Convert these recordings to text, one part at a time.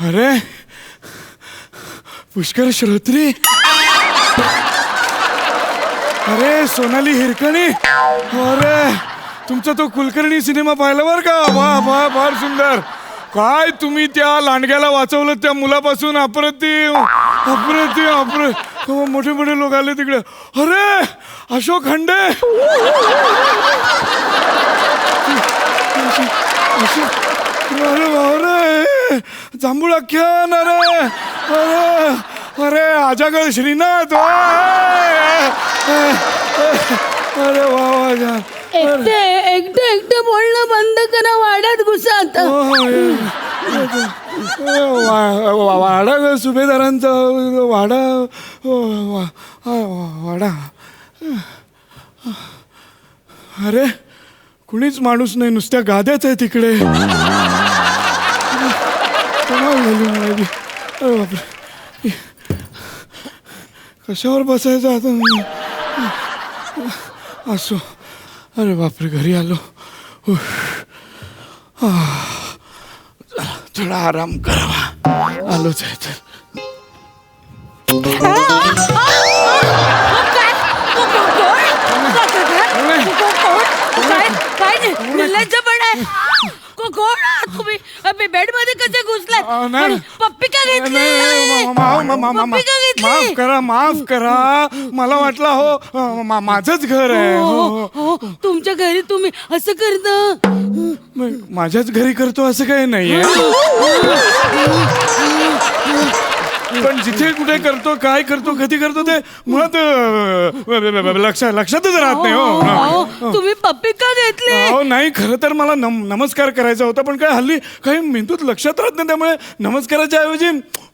अरे पुष्कर श्रोत्री, अरे सोनाली हिरकणी, अरे तुमचा तो कुलकर्णी सिनेमा पाहिला बर का? वा वा फार सुंदर. काय तुम्ही त्या लांडग्याला वाचवलं त्या मुलापासून. अप्रतिम अप्रतिम अप्रतिम. मोठे मोठे लोक आले तिकडे. अरे अशोक खंडे, अरे बाबरे, जांभूळ आख्यान, अरे अरे अरे अजागळ श्रीनाथ, अरे वा वा जान. एकटे बोलणं बंद करा, वाड्यात घुसा आता. वाडा सुभेदारांचा वाडा, वाडा. अरे कुणीच माणूस नाही, नुसत्या गाद्याच आहे तिकडे. कशावर बसायचं आता? असो. अरे बापरे, घरी आलो. थोडा आराम करावा. आलोच आहे तर. तुम्ही बेड मध्ये कसे घुसलात? पप्पी का घेतली? माफ करा, माफ करा. मला वाटलं हो माझंच घर आहे. हो, तुमच्या घरी तुम्ही असं करता? माझ्याच घरी करतो असं काही नाहीये. पण जिथे कुठे करतो, काय करतो, कधी करतो ते मुळात लक्षातच राहत नाही. हो, तुम्ही पप्पी का घेतली? हो नाही, खरं तर मला नमस्कार करायचा होता, पण काय हल्ली काही मेंदूत लक्षात राहत नाही, त्यामुळे नमस्काराच्या ऐवजी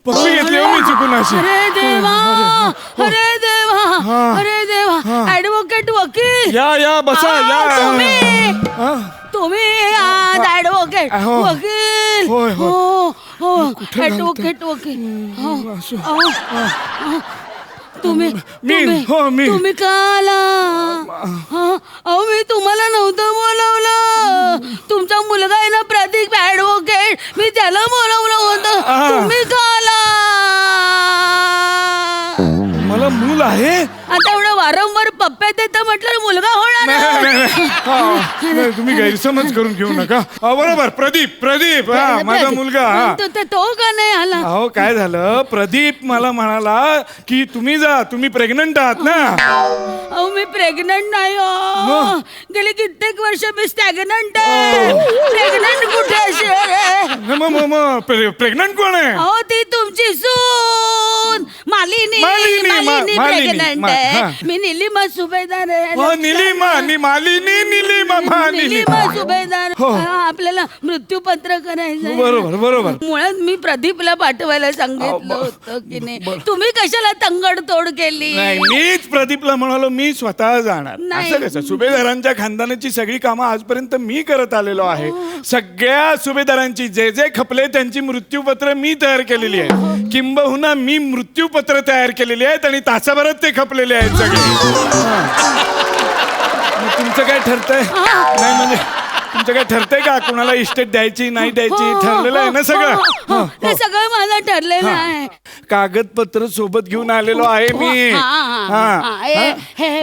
पप्पी घेतली हो मी चुकून अशी. अरे देवा, अरे देवा, अरे देवा. ऍडव्होकेट वकील या बसा या. तुम्ही ऍडव्होकेट वकील. हो ऍडव्होकेट वकील. तुम्ही का आला? अहो मी तुम्हाला नव्हतं बोलवलं. तुमचा मुलगा आहे ना प्रदीप ऍडव्होकेट, मी त्याला बोलवलं होतं. तुम्ही का आला? मला मूल आहे. आता एवढं वारंवार पप्प्या देता म्हटलं मुलगा होणार. तुम्ही गैरसमज करून घेऊ नका. बरोबर, प्रदीप माझा मुलगा. तो का नाही आला? अहो काय झालं, प्रदीप मला म्हणाला की तुम्ही जा, तुम्ही प्रेग्नंट आहात ना. अहो मी प्रेग्नंट नाही हो. गेली कित्येक वर्ष मी स्टॅग्नंट आहे. प्रेग्नंट कुठे असेल? प्रेग्नंट कोण आहे? अहो ती तुमची सून मालिनी प्रेग्नंट आहे. मी निलिमा सुभेदार आहे. निलिमा सुभेदार. आपल्याला मृत्यूपत्र करायचं. बरोबर. मुळात मी प्रदीपला पाठवायला सांगितलं होतं की नाही. तुम्ही कशाला तंगडतोड केली? मीच प्रदीपला म्हणालो मी स्वतः जाणार. असं कसं? सुभेदारांच्या खानदानाची सगळी कामं आजपर्यंत मी करत आलेलो आहे. सगळ्या सुभेदारांची जे जे खपले त्यांची मृत्यूपत्र मी तयार केलेली आहे. किंबहुना मी मृत्यूपत्र तयार केलेली आहेत आणि तासाभरात ते खपलेले आहेत सगळे. तुमचं काय ठरतंय? नाही म्हणजे तुमचं काय ठरतंय का? कुणाला इस्टेट द्यायची नाही द्यायची ठरलेलं आहे ना सगळं? हे सगळं माझं ठरलेलं आहे. कागदपत्र सोबत घेऊन आलेलो आहे मी.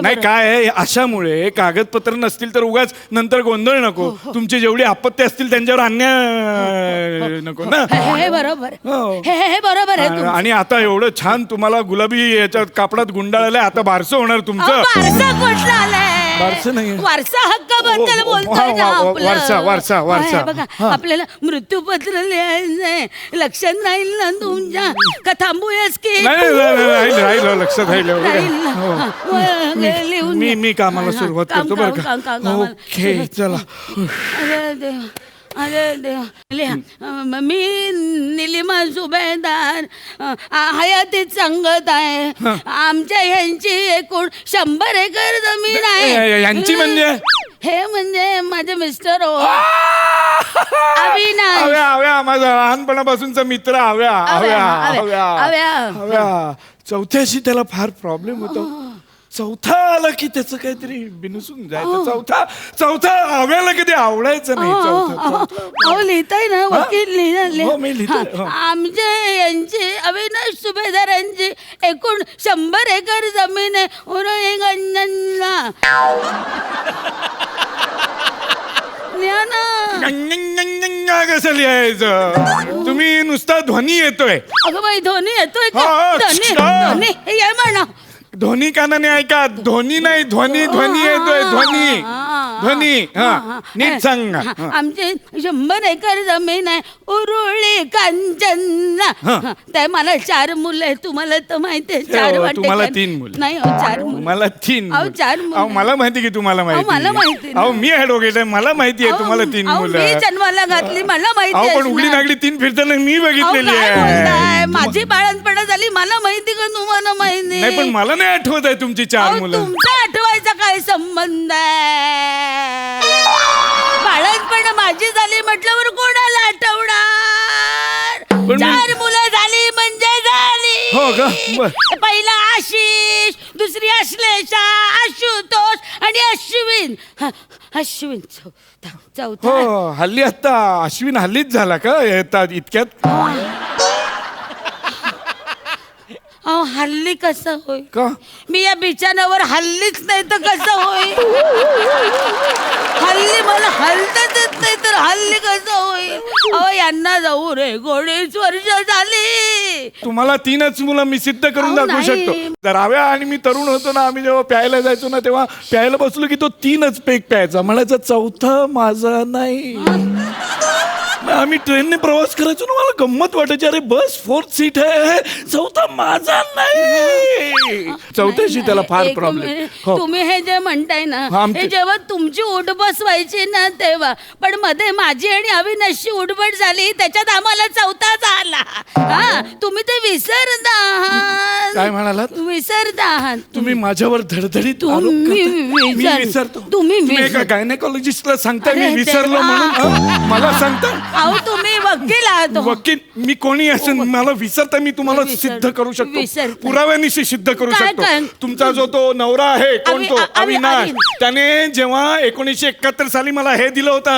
नाही काय आहे, अशामुळे कागदपत्र नसतील तर उगाच नंतर गोंधळ नको. तुमची जेवढी आपत्ती असतील त्यांच्यावर अन्याय नको ना. हे बरोबर, हे बरोबर आहे. आणि आता एवढं छान तुम्हाला गुलाबी याच्यात कापडात गुंडाळलंय, आता बारसं होणार तुमचं. वारसा कुठला आलाय? वारसा नाही, वारसा हक्काबद्दल बोलतोय ना. वारसा बघा, आपल्याला मृत्यूपत्र लिहायचंय. लक्षात राहील ना तुमच्या? का थांबूयास की? राहील लक्षात राहील. लिहून मी कामाला सुरुवात करतो बरं का. ओके चला. अरे देवा, लिहा. मी निलिमा सुभेदार हयातीत सांगत आहे. आमच्या ह्यांची एकूण 100 एकर जमीन आहे. यांची म्हणजे? हे म्हणजे माझे मिस्टर हो, अविनाश. हव्या माझा लहानपणापासूनचा मित्र. हव्या 84 त्याला फार प्रॉब्लेम होतो. चौथा आला की त्याचं काहीतरी बिनसून जायचं. चौथा आव्याला कधी आवडायचं नाही. अहो लिहिताय ना वकील हो, मी लिहितोय. हो. आमच्या यांची अविनाश सुभेदारांची एकूण 100 एकर जमीन आहे. लिहा ना. कसं लिहायचं? तुम्ही नुसता ध्वनी येतोय. अगं बाई ध्वनी येतोय का? हा, ध्वनी हा. ध्वनी हे ये म्हणा. ध्वनी कानाने ऐका. ध्वनी नाही, ध्वनी येतोय. ध्वनी हा नीट सांग. आमची 100 एकर जमीन आहे. उरुळी कांचन. त्या मला 4 मुलं आहे. तुम्हाला तर माहिती आहे 4 वाटे. तुम्हाला 3 मुलं. नाही 4 मुलं. मला 3. अहो 4 मुलं. मला माहिती की तुम्हाला माहिती. मला माहिती. अहो मी ऍडव्होकेट आहे. मला माहिती आहे तुम्हाला 3 मुलं. मी जन्माला घातली मला माहिती अहो आहे. पण उघडी नागडी 3 फिरताना मी बघितलेली काय आहे. बोलताय? माझी बाळंतपणा झाली मला माहिती का तुम्हाला माहिती? नाही पण मला नाही आठवत आहे तुमची 4 मुलं. तुमचा आठवायचा काय संबंध आहे? बाळंतपण माझी झाली म्हटल्यावर कोणाला आठवणार? पण 4 मुलं झाली म्हणजे झाली. हो का? बर. पहिला आशिष, दुसरी अश्लेषा, आशुतोष आणि अश्विन. अश्विन चौथा. हो हल्ली आता अश्विन हल्लीच झाला का येतात इतक्यात? अहो हल्ली कसं होईल? का? मी या बिछाण्यावर हल्लीच नाही तर कसं होईल? हल्ली मला हलताच येत नाही तर हल्ली कसं होईल? अहो यांना जाऊ रे 19 वर्ष झाली. तुम्हाला 3च मुलं मी सिद्ध करून अहो, दाखवू नाही. शकतो. तर राव्या आणि मी तरुण होतो ना, आम्ही जेव्हा प्यायला जायचो ना, तेव्हा प्यायला बसलो की तो 3च पेक प्यायचा. म्हणायचा चौथा माझा नाही. आम्ही ट्रेनने प्रवास करायचो ना, मला गंमत वाटायची. अरे बस 4th सीट आहे, चौथा माझा नाही. चौथ्याशी त्याला फार एक प्रॉब्लेम. मिनिट. तुम्ही हे जे म्हणताय ना आमचे- हे जेव्हा तुमची उठबस व्हायची ना तेव्हा, पण मध्ये माझी आणि अविनाशची उठबस झाली त्याच्यात आम्हाला चौथाच आला. हा तुम्ही ते विसरता आहात. काय म्हणालात? विसरता आहात तुम्ही माझ्यावर धडधडीत तुम्ही आरोप करताय. मी विसर- विसरतो. तुम्ही एका विसर- गायनेकॉलॉजिस्टला सांगताय मी अरे विसरलो देवा. म्हणून? मला सांगता? अहो तुम्ही वकील आहात हो. वकील मी कोणी असेल मला विसरता मी तुम्हाला विसर- सिद्ध करू शकतो. विसरता. पुराव्यानिशी सिद्ध करू काय शकतो. काय? तुमचा जो तो नवरा आहे कोण तो अविनाश, अविनाश. त्याने जेव्हा 1971 साली मला हे दिलं होतं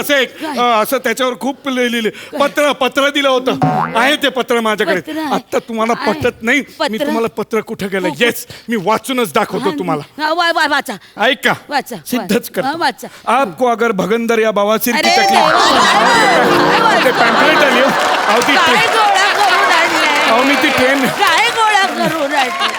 असं त्याच्यावर खूप लिहिले पत्र दिलं होतं. आहे ते पत्र माझ्याकडे. पत्र आहे. आता तुम्हाला आहे. पटत नाही. मी पत्र. तुम्हाला पत्र कुठे गेलं येस मी वाचूनच दाखवतो तुम्हाला. वाचा ऐका वाचा. सिद्धच हा, कर. वाचा. आपको अगर भगंदर या बवासीर की अरे तकलीफ देवा, ते पॅम्पलेट आली हो. अहो, ती काय गोळा करून आणलंय? अहो, मी ती ट्रेन काय गोळा करून आणलंय?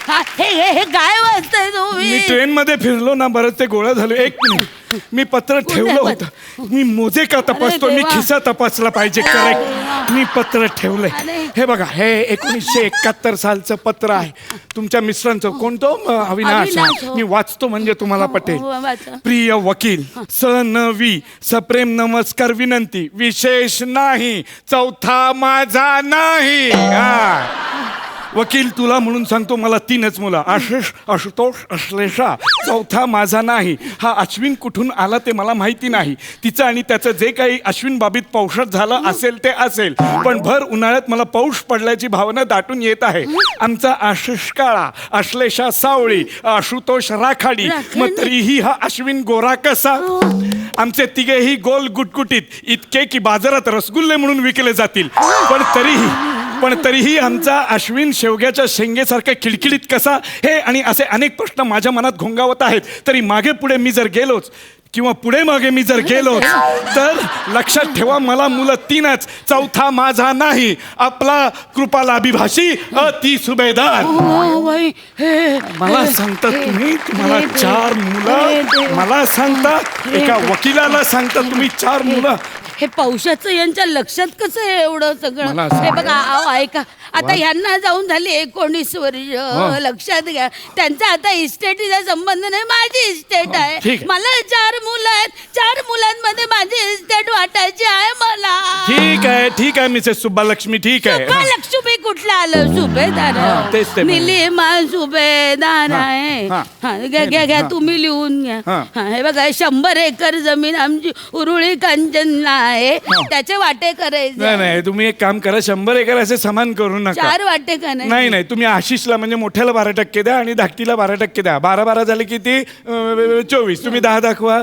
हा, हे काय वाचताय मी तुम्ही? ट्रेन मध्ये फिरलो ना बरंच ते गोळा झालो. एक मिनिट मी पत्र ठेवलं होतं. मी मोजे का तपासतो मी देवा. खिसा तपासला पाहिजे. करेक्ट मी पत्र ठेवलंय. अरे. हे बघा हे 1971 सालचं पत्र आहे तुमच्या मिस्टरांचं. कोणतो अविनाश. अविनाश, हो. मी वाचतो म्हणजे तुम्हाला पटेल. हो, वाचा. प्रिय वकील सनवी सप्रेम नमस्कार विनंती विशेष नाही चौथा माझा नाही. वकील तुला म्हणून सांगतो मला 3च मुलं आशिष आशुतोष अश्लेषा. चौथा माझा नाही. हा अश्विन कुठून आला ते मला माहिती नाही. तिचं आणि त्याचं जे काही अश्विन बाबीत पौषध झालं असेल ते असेल, पण भर उन्हाळ्यात मला पौष पडल्याची भावना दाटून येत आहे. आमचा आशिष काळा, अश्लेषा सावळी, आशुतोष राखाडी, मग तरीही हा अश्विन गोरा कसा. आमचे तिघेही गोल गुटगुटीत इतके की बाजारात रसगुल्ले म्हणून विकले जातील. पण तरीही आमचा अश्विन शेवग्याच्या शेंगेसारखा खिळखिळीत कसा. हे आणि असे अनेक प्रश्न माझ्या मनात घोंगावत आहेत. तरी मागे पुढे मी जर गेलोच किंवा पुढे मागे मी जर गेलोच तर लक्षात ठेवा मला मुलं 3च. चौथा माझा नाही. आपला कृपालाभिभाषी अति सुभेदार. मला सांगता तुम्ही तुम्हाला 4 मुलं. मला सांगता एका वकिलाला सांगता तुम्ही 4 मुलं. हे पौषाचं यांच्या लक्षात कसं आहे एवढं सगळं? मला असं हे बघा अहो ऐका आता ह्यांना जाऊन झाली 19 वर्ष. लक्षात घ्या त्यांचा आता इस्टेटीचा संबंध नाही. माझी इस्टेट आहे. ठीक आहे. मला 4 मुलं आहेत. 4 मुलांमध्ये माझी इस्टेट वाटायची आहे मला. ठीक आहे मिसेस सुब्बालक्ष्मी ठीक आहे. लक्ष्मी कुठलं आलं सुभेदार तेच ते म्हणे. निलिमा सुभेदार आहे हा. हा, घ्या घ्या तुम्ही लिहून घ्या हा. हा, हे बघा 100 एकर जमीन आमची उरुळी कांचनला आहे त्याचे वाटे नाही करायचे नाही तुम्ही एक काम करा 100 एकर असे समान करू नका 4 वाटे का नाही नाही तुम्ही आशिषला म्हणजे मोठ्याला 12% द्या आणि धाकटीला 12% द्या 12 झाले किती 24 तुम्ही 10 दाखवा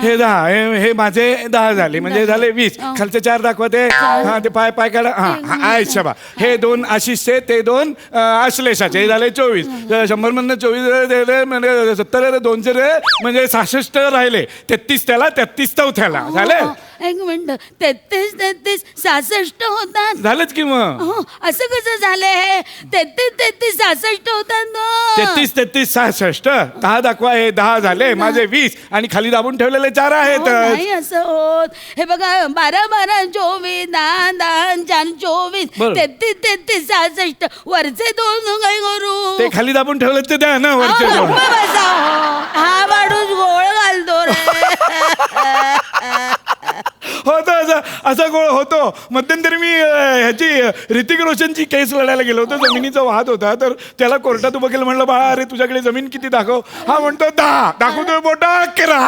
हे 10 हे माझे 10 झाले म्हणजे झाले 20 खालचे 4 दाखवा ते हा ते पाय पाय काढा हा शबा हे 2 आशिषचे ते 2 आश्लेषाचे हे झाले 24 100 मधनं 24 म्हणजे 70 200 म्हणजे 66 राहिले 33 त्याला 33 चौथ्याला झाले एक मिनिट 33 33 66 होतात झालंच की मग हो, असं कसं झालंय हे 33 33 66 होतात ना. 33 33 66 10 दाखवा हे 10 झाले माझे 20 आणि खाली दाबून ठेवलेले 4 हो, आहेत नाही असं होत हे बघा 12 12 24 10 10 4 24 बरं. 33 33 66 वरचे 2 काय करू ते खाली दाबून ठेवले ते द्या ना वरचे अहो, दोन गप्प बसा हो. हा माणूस गोळ घालतो रे होतो असा गोळ होतो मध्यंतरी मी ह्याची ऋतिक रोशनची केस लढायला गेलो होतो जमिनीचा वाद होता तर त्याला कोर्टात उभं केलं म्हणलं बा अरे तुझ्याकडे जमीन किती दाखव हा म्हणतो 10 दाखवतोय बोटा 11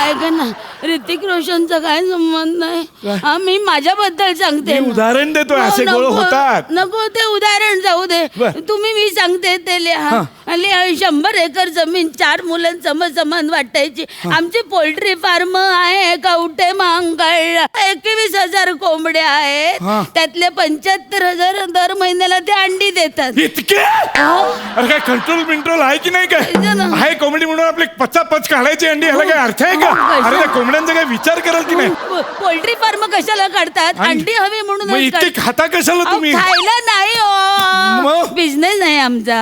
ऐक ना ऋतिक रोशनचा काय संबंध नाही हा मी माझ्याबद्दल सांगते मी ना. उदाहरण देतोय हो, असे गोळ नको- होतात नको ते उदाहरण जाऊ दे बर. तुम्ही मी सांगते ते लिहा आणि 100 एकर जमीन 4 मुलं समान वाटायची आमची पोल्ट्री फार्म आहे कवठे महांकाळ 21,000 कोंबड्या आहेत हा. त्यातले 75,000 दर महिन्याला ते अंडी देतात इतके अरे काय कंट्रोल आहे की नाही काय पाहिजे ना. आहे कॉमेडी म्हणून आपली पच काढायची अंडी ह्याला काय अर्थ आहे का कशा- अरे त्या कोंबड्यांचा काय विचार कराल की नाही पोल्ट्री फार्म कशाला काढतात अंडी हवी मग म्हणून इतके खाता कशाला तुम्ही खायला नाही मग? हो बिझनेस नाही आमचा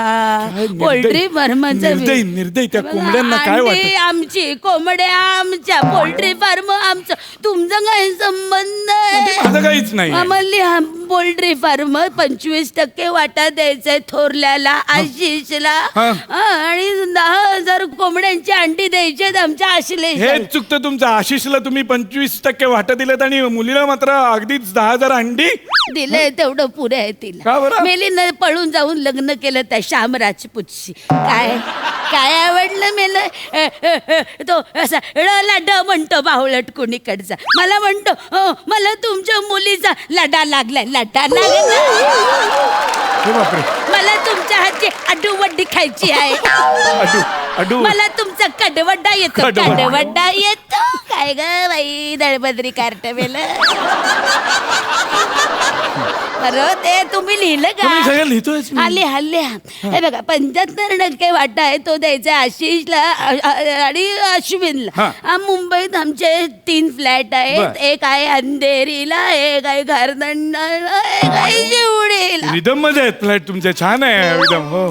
पोल्ट्री फार्मचा निर्दयी त्या कोंबड्यांना काय अंडी वाटत आमची कोंबड्या आमच्या पोल्ट्री फार्म आमचं तुमचं काय संबंध आहे माझं काहीच नाही आम्हाला पोल्ट्री फार्म 25% वाटा द्यायचंय थोरल्याला आशिषला हा. आणि 10,000 कोंबड्यांची अंडी द्यायची आमच्या आशिलेश हेच चुकतं तुमचं आशिषला तुम्ही 25% वाटा दिलेत आणि मुलीला मात्र अगदीच 10,000 अंडी दिलंय तेवढं पुरे आहे का तिला बरं? मेलीनं पळून जाऊन लग्न केलं त्या श्याम राजपूतशी काय काय आवडलं मेलं तो असा लडा म्हणतो बाहुलट कुणीकडचा मला म्हणतो मला तुमच्या मुलीचा लडा लागलाय लडा लागला हे बापरे मला तुमच्या हातची आडूवड्डी खायची आहे अडू मला तुमचा कडवड्डा येतो कडवड्डा. कडवड्डा येतो काय ग बाई दळबद्री कार्ट बरं ते तुम्ही लिहिलं तुम्ही का सगळं लिहितोयच मी. हल्ली हल्ली हे बघा 75% वाटा आहे तो द्यायचा आशिषला आणि अश्विनला हा. मुंबईत आमचे 3 फ्लॅट आहेत बर. एक आहे अंधेरीला एक आहे घरदंडाला एक आहे शिवडीला रिदम मध्ये आहेत फ्लॅट तुमचे छान आहे एकदम हो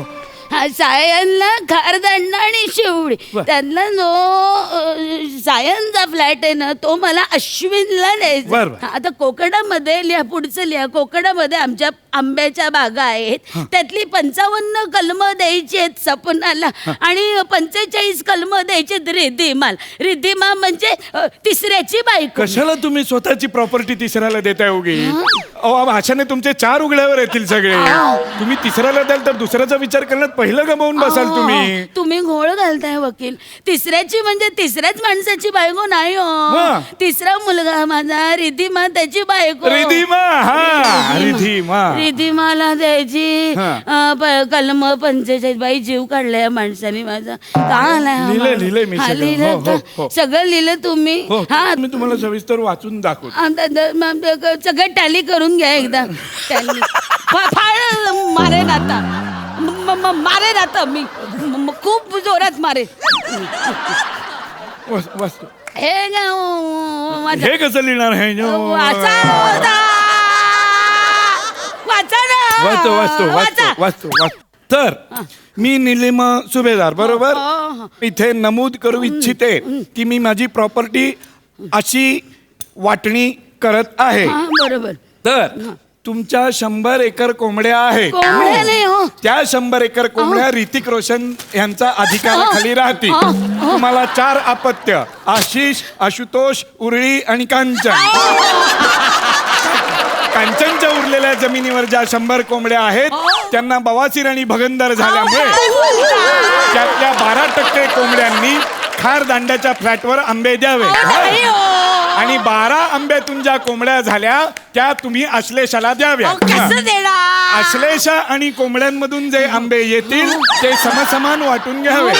हा सायनला घरदंडा आणि शिवडी बर. त्यांना जो सायनचा फ्लॅट आहे ना तो मला अश्विनला द्यायचा बर, बर. हा, आता कोकणामध्ये लिहा पुढचं लिहा कोकणामध्ये आमच्या आंब्याच्या बागा आहेत त्यातली 55 कलमं द्यायची आहेत सपनाला आणि 45 कलमं द्यायची रिद्धिमाल रिद्धिमा म्हणजे तिसऱ्याची बायको कशाला तुम्ही स्वतःची प्रॉपर्टी तिसऱ्याला देताय उगी अशाने तुमचे 4 उघड्यावर येतील सगळे तुम्ही तिसऱ्याला द्याल तर दुसऱ्याचा विचार करण्यात पहिलं गमावून बसाल तुम्ही तुम्ही घोळ घालताय वकील तिसऱ्याची म्हणजे तिसऱ्याच माणसाची बायको नाही मग? हो तिसरा मुलगा माझा रिधिमा त्याची बायको रिधिमा हा रिधिमा रिधिमाला द्यायची कलम 45 बाई जीव काढलाय माणसाने माझा का आलाय हा लिहिलंय, माणूस? लिहिलंय मी हा, सगळं. लिहिलंय हो, का? हो, हो. सगळं लिहिलं तुम्ही हो हा मी तुम्हाला सविस्तर वाचून दाखवतो सगळं टॅली करून घ्या एकदा टॅली फाळ मारेन आता मारेन आता मी खूप जोरात मारेन वाचतो हे गाव हे कसं लिहिणार आहे वाचा वाचा ना वाचतो वाचतो वाचतो वाचतो वाचतो तर मी निलिमा सुभेदार बरोबर इथे नमूद करू इच्छिते की मी माझी प्रॉपर्टी अशी वाटणी करत आहे बरोबर तर तुमच्या 100 एकर कोंबड्या आहेत कोंबड्या नाही हो त्या 100 एकर कोंबड्या ऋतिक रोशन यांचा अधिकाराखाली राहतील तुम्हाला 4 अपत्य आशिष आशुतोष उरळी आणि कांचन कांचनच्या उरलेल्या जमिनीवर ज्या 100 कोंबड्या आहेत त्यांना बवासीर आणि भगंदर झाल्यामुळे त्यातल्या 12% कोंबड्यांनी खार दांड्याच्या फ्लॅटवर आंबे द्यावे आणि 12 आंब्यातून ज्या कोंबड्या झाल्या त्या तुम्ही आश्लेषाला द्याव्या. कसं देणार? आश्लेषा आणि कोंबड्यांमधून जे आंबे येतील ते समसमान वाटून घ्यावे.